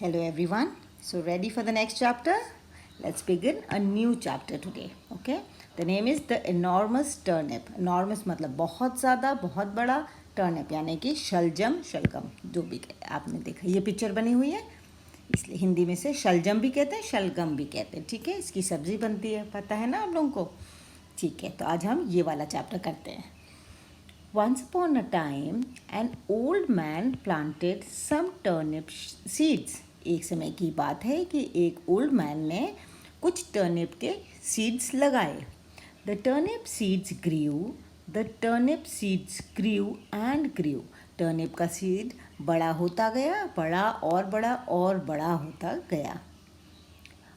Hello everyone. So ready for the next chapter? Let's begin a new chapter today. Okay? The name is the enormous turnip. Enormous मतलब बहुत ज़्यादा, बहुत बड़ा. Turnip यानी कि शलजम, शलगम, जो भी आपने देखा. ये पिक्चर बनी हुई है, इसलिए हिंदी में से शलजम भी कहते हैं, शलगम भी कहते हैं. ठीक है, इसकी सब्जी बनती है, पता है ना आप लोगों को. ठीक है, तो आज हम ये वाला चैप्टर करते हैं. Once upon a time, an old man planted some turnip seeds. एक समय की बात है कि एक ओल्ड मैन ने कुछ टर्निप के सीड्स लगाए. The turnip seeds grew. The turnip seeds grew and grew. Turnip का सीड बड़ा होता गया, बड़ा और बड़ा होता गया.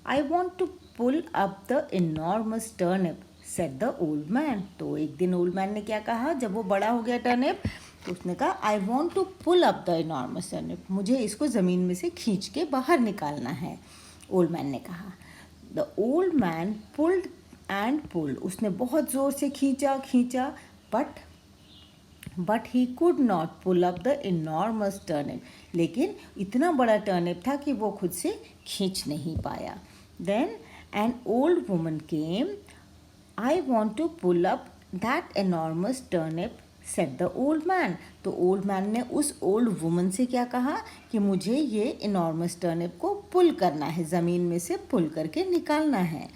I want to pull up the enormous turnip, said the old man. तो एक दिन ओल्ड मैन ने क्या कहा जब वो बड़ा हो गया टर्निप, तो उसने कहा I want to pull up the enormous turnip. मुझे इसको ज़मीन में से खींच के बाहर निकालना है, ओल्ड मैन ने कहा. The old man pulled and pulled. उसने बहुत ज़ोर से खींचा but he could not pull up the enormous turnip. लेकिन इतना बड़ा टर्निप था कि वो खुद से खींच नहीं पाया. Then an old woman came. I want to pull up that enormous turnip, said the old man. तो ओल्ड मैन ने उस ओल्ड वुमन से क्या कहा कि मुझे ये इनॉर्मस टर्निप को पुल करना है, ज़मीन में से पुल करके निकालना है.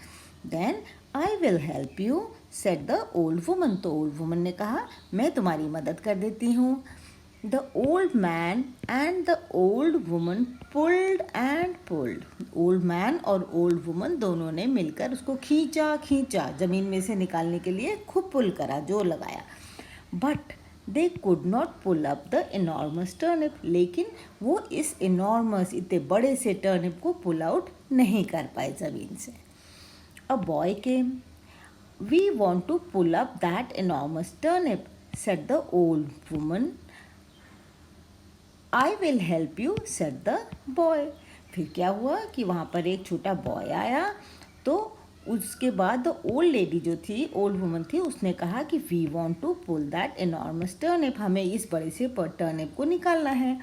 Then I will help you, said the old woman. तो ओल्ड वुमन ने कहा मैं तुम्हारी मदद कर देती हूँ. The old man and the old woman pulled and pulled. Old man और ओल्ड वुमन दोनों ने मिलकर उसको खींचा, ज़मीन में से निकालने के लिए खूब पुल करा, जोर लगाया. But they could not pull up the enormous turnip. लेकिन वो इस इनॉर्मस, इतने बड़े से टर्निप को पुल आउट नहीं कर पाए ज़मीन से. A boy came. We want to pull up that enormous turnip, said the old woman. I will help you, said the boy. फिर क्या हुआ कि वहाँ पर एक छोटा बॉय आया. तो उसके बाद द ओल्ड लेडी जो थी, ओल्ड वुमन थी, उसने कहा कि we want to pull that enormous turnip. हमें इस बड़े से टर्निप को निकालना है.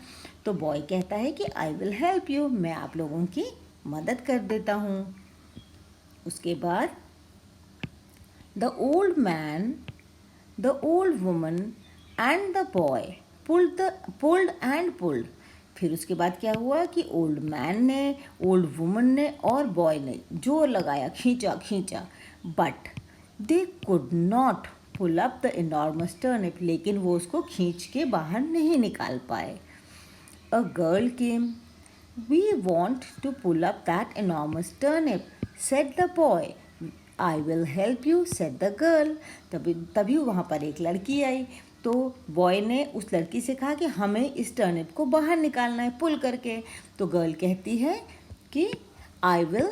तो बॉय कहता है कि आई विल हेल्प यू, मैं आप लोगों की मदद कर देता हूँ. उसके बाद the old man, the old woman and the boy pulled and pulled. फिर उसके बाद क्या हुआ कि ओल्ड मैन ने, ओल्ड वुमन ने और बॉय ने जोर लगाया, खींचा. But they could not pull up the enormous turnip. लेकिन वो उसको खींच के बाहर नहीं निकाल पाए. A girl came. We want to pull up that enormous turnip, said the boy. I will help you, said the girl. तभी वहाँ पर एक लड़की आई. तो बॉय ने उस लड़की से कहा कि हमें इस टर्निप को बाहर निकालना है पुल करके. तो गर्ल कहती है कि I will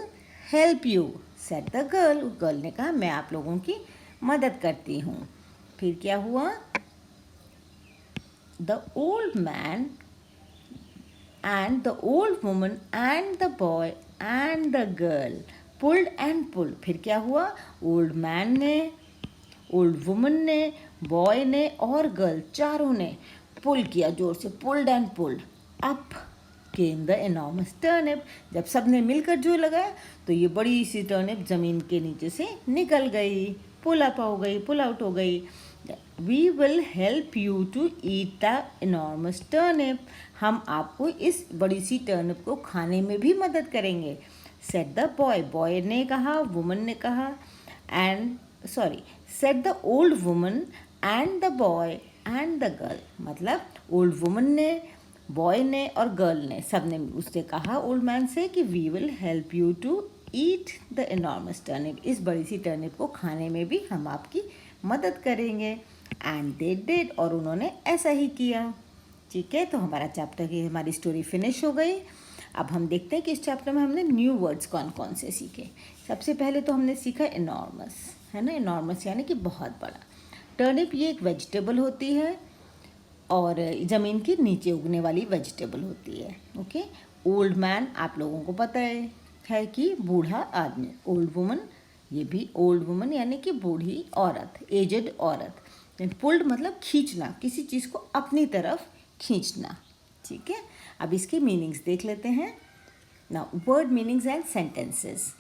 help you, said the girl. Girl ने कहा मैं आप लोगों की मदद करती हूँ. फिर क्या हुआ, the old man and the old woman and the boy and the girl pulled and pulled. फिर क्या हुआ, ओल्ड मैन ने, ओल्ड वुमन ने, बॉय ने और गर्ल चारों ने पुल किया जोर से, pulled and pulled. Up came the enormous turnip. जब सब ने मिलकर जोर लगाया तो ये बड़ी सी टर्निप ज़मीन के नीचे से निकल गई, पुल अप हो गई, पुल आउट हो गई. We will help you to eat the enormous turnip. हम आपको इस बड़ी सी टर्निप को खाने में भी मदद करेंगे, said the boy. बॉय ने कहा, वुमन ने कहा, said the old woman and the boy and the girl. मतलब ओल्ड वुमन ने, बॉय ने और गर्ल ने, सब ने उससे कहा ओल्ड मैन से कि we will help you to eat the enormous turnip. इस बड़ी सी टर्निप को खाने में भी हम आपकी मदद करेंगे. And they did. और उन्होंने ऐसा ही किया. ठीक है, तो हमारा चैप्टर की हमारी स्टोरी फिनिश हो गई. अब हम देखते हैं कि इस चैप्टर में हमने न्यू वर्ड्स कौन कौन से सीखे. सबसे पहले तो हमने सीखा इनॉर्मस, है ना. इनॉर्मस यानी कि बहुत बड़ा. टर्निप ये एक वेजिटेबल होती है और ज़मीन के नीचे उगने वाली वेजिटेबल होती है. ओके. ओल्ड मैन आप लोगों को पता है कि बूढ़ा आदमी. ओल्ड वुमन, ये भी ओल्ड वुमन यानी कि बूढ़ी औरत, एजड औरत. पुल्ड मतलब खींचना, किसी चीज़ को अपनी तरफ खींचना. ठीक है, अब इसके मीनिंग्स देख लेते हैं. Now word meanings and sentences.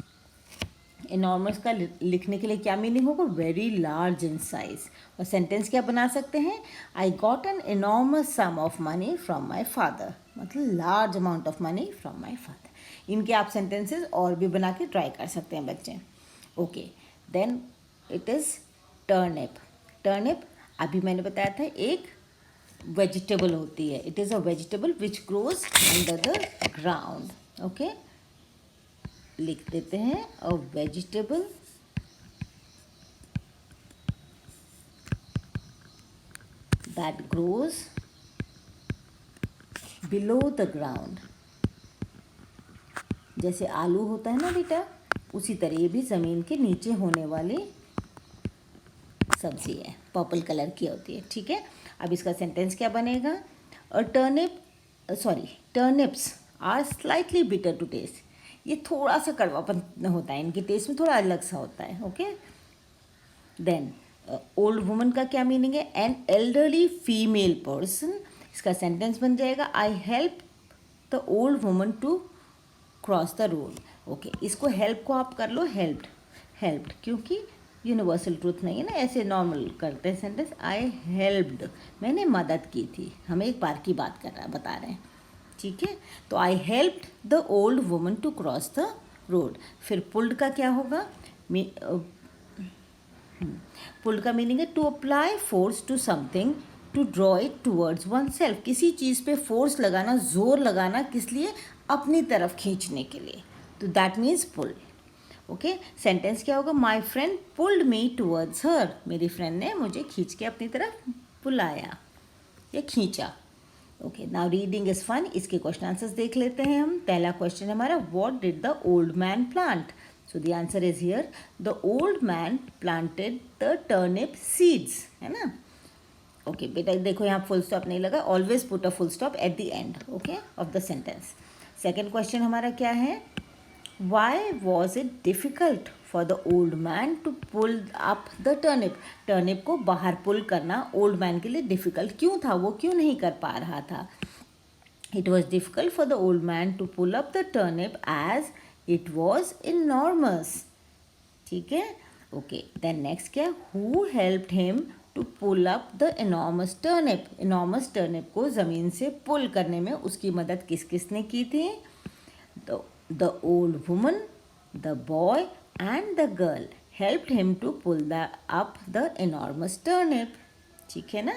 Enormous का लिखने के लिए क्या मीनिंग होगा? Very large in size. और सेंटेंस क्या बना सकते हैं? I got an enormous sum of money from my father, मतलब large amount of money from my father. इनके आप सेंटेंसेस और भी बना के ट्राई कर सकते हैं बच्चे। Okay, then it is turnip. Turnip अभी मैंने बताया था एक वेजिटेबल होती है। It is a vegetable which grows under the ground. Okay, लिख देते हैं a vegetable that grows below the ground. जैसे आलू होता है ना बेटा, उसी तरह ये भी ज़मीन के नीचे होने वाली सब्जी है, पर्पल कलर की होती है। ठीक है, अब इसका सेंटेंस क्या बनेगा? A turnips are slightly bitter to taste. ये थोड़ा सा कड़वापन होता है, इनके टेस्ट में थोड़ा अलग सा होता है। ओके, देन ओल्ड वुमन का क्या मीनिंग है? An elderly female person. इसका सेंटेंस बन जाएगा I help the old woman to cross the road. Okay, इसको हेल्प को आप कर लो हेल्प्ड। हेल्प्ड क्योंकि यूनिवर्सल ट्रूथ नहीं है ना, ऐसे नॉर्मल करते हैं सेंटेंस। आई हेल्प्ड, मैंने मदद की थी, हमें एक बार की बात बता रहे हैं। ठीक है, तो I helped the old woman to cross the road. फिर पुल्ड का क्या होगा? पुल्ड का मीनिंग है to apply force to something to draw it towards oneself. किसी चीज़ पे फोर्स लगाना, जोर लगाना, किस लिए? अपनी तरफ खींचने के लिए। तो that means pulled. Okay, sentence क्या होगा? My friend pulled me towards her. मेरी फ्रेंड ने मुझे खींच के अपनी तरफ बुलाया या खींचा। Okay, now reading is fun. इसके क्वेश्चन आंसर्स देख लेते हैं हम। पहला क्वेश्चन है हमारा, what did the old man plant? So the answer is here, the old man planted the turnip seeds, है ना। ओके बेटा देखो, यहाँ फुल स्टॉप नहीं लगा, always put a full stop at the end okay of the sentence. Second question हमारा क्या है? Why was it difficult for the old man to pull up the turnip? Turnip को बाहर पुल करना ओल्ड मैन के लिए डिफ़िकल्ट क्यों था? वो क्यों नहीं कर पा रहा था? It was difficult for the old man to pull up the turnip as it was enormous. ठीक है, ओके, देन नेक्स्ट क्या? Who helped him to pull up the enormous turnip? Enormous turnip को ज़मीन से पुल करने में उसकी मदद किस किसने की थी? The old woman, the boy and the girl helped him to pull up the enormous turnip. ठीक है ना?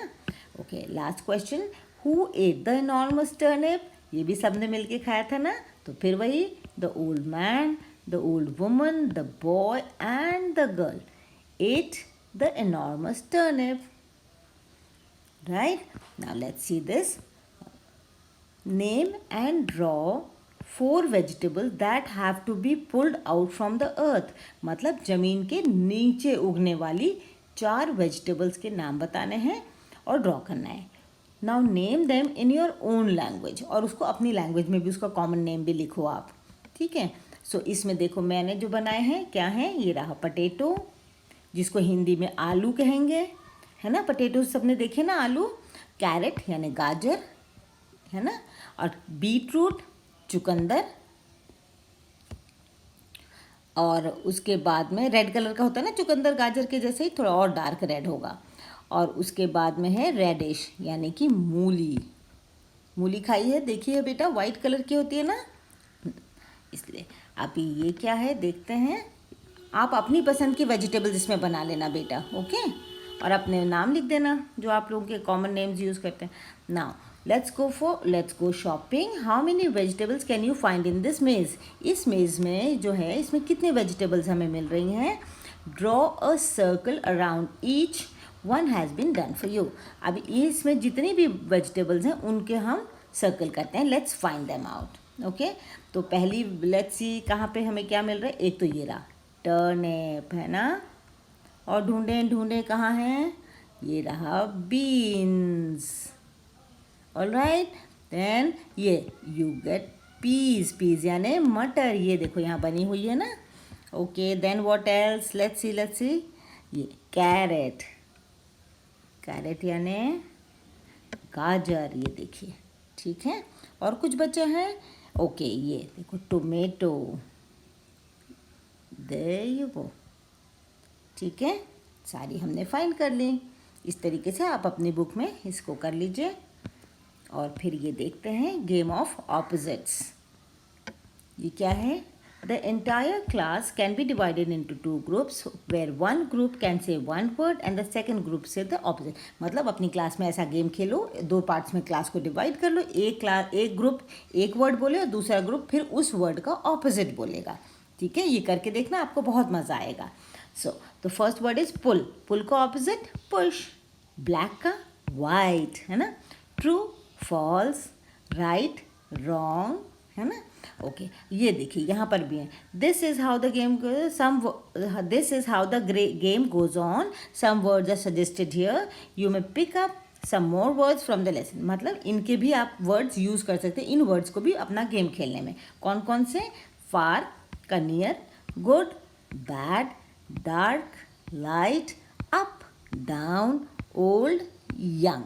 Okay, last question, who ate the enormous turnip? ये भी सबने मिलके खाया था ना, तो फिर वही the old man, the old woman, the boy and the girl ate the enormous turnip. Right? Now let's see this. Name and draw 4 vegetables that have to be pulled out from the earth. मतलब ज़मीन के नीचे उगने वाली 4 vegetables के नाम बताने हैं और ड्रॉ करना है। Now name them in your own language, और उसको अपनी लैंग्वेज में भी उसका कॉमन नेम भी लिखो आप। ठीक है, सो इसमें देखो मैंने जो बनाए हैं क्या हैं? ये रहा पटेटो, जिसको हिंदी में आलू कहेंगे, है ना। पटेटो सबने देखे ना, आलू। कैरेट यानी गाजर, है ना। और बीटरूट, चुकंदर, और उसके बाद में रेड कलर का होता है ना चुकंदर, गाजर के जैसे ही थोड़ा और डार्क रेड होगा। और उसके बाद में है रेडिश यानी कि मूली। मूली खाई है, देखिए बेटा, वाइट कलर की होती है ना, इसलिए। अब ये क्या है देखते हैं। आप अपनी पसंद की वेजिटेबल्स इसमें बना लेना बेटा, ओके, और अपने नाम लिख देना जो आप लोगों के कॉमन नेम्स यूज़ करते हैं। Now let's go shopping. How many vegetables can you find in this maze? इस मेज़ में जो है, इसमें कितने वेजिटेबल्स हमें मिल रही हैं? Draw a circle around each one has been done for you. अब इसमें जितनी भी वेजिटेबल्स हैं उनके हम सर्कल करते हैं। Let's find them out. Okay, तो पहली let's see कहाँ पे हमें क्या मिल रहा है। एक तो ये रहा टर्निप, है ना, और ढूंढे कहाँ हैं? ये रहा बीन्स। ऑलराइट, देन ये यू गेट पीज यानी मटर, ये देखो यहाँ बनी हुई है ना। Okay, then what else? Let's see ये कैरेट यानी गाजर, ये देखिए। ठीक है, और कुछ बचे हैं ओके, ये देखो टोमेटो, देयर यू गो। ठीक है, सारी हमने फाइंड कर ली। इस तरीके से आप अपनी बुक में इसको कर लीजिए। और फिर ये देखते हैं गेम ऑफ ऑपोजिट्स। ये क्या है? The entire class can be divided into 2 groups where one group can say 1 word and the second group say the opposite. मतलब अपनी क्लास में ऐसा गेम खेलो, 2 पार्ट्स में क्लास को डिवाइड कर लो। एक ग्रुप 1 वर्ड बोले और दूसरा ग्रुप फिर उस वर्ड का ऑपोजिट बोलेगा। ठीक है, ये करके देखना, आपको बहुत मज़ा आएगा। So the first word is pull. Pull का ऑपोजिट पुश। ब्लैक का वाइट, है ना। ट्रू फॉल्स, राइट रॉन्ग, है ना। ओके, ये देखिए यहाँ पर भी है। This is how the game goes on, some words are suggested here, you may pick up some more words from the lesson. मतलब इनके भी आप वर्ड्स यूज़ कर सकते हैं, इन वर्ड्स को भी अपना गेम खेलने में। कौन कौन से? फार का near, good, bad, dark, light, up, down, old, young,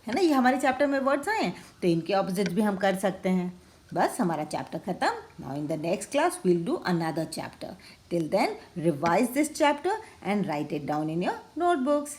है ना। ये हमारे चैप्टर में वर्ड्स आए हैं, तो इनके ऑपोजिट भी हम कर सकते हैं। बस हमारा चैप्टर खत्म। Now in the next class we'll do another chapter. Till then revise this chapter and write it down in your notebooks.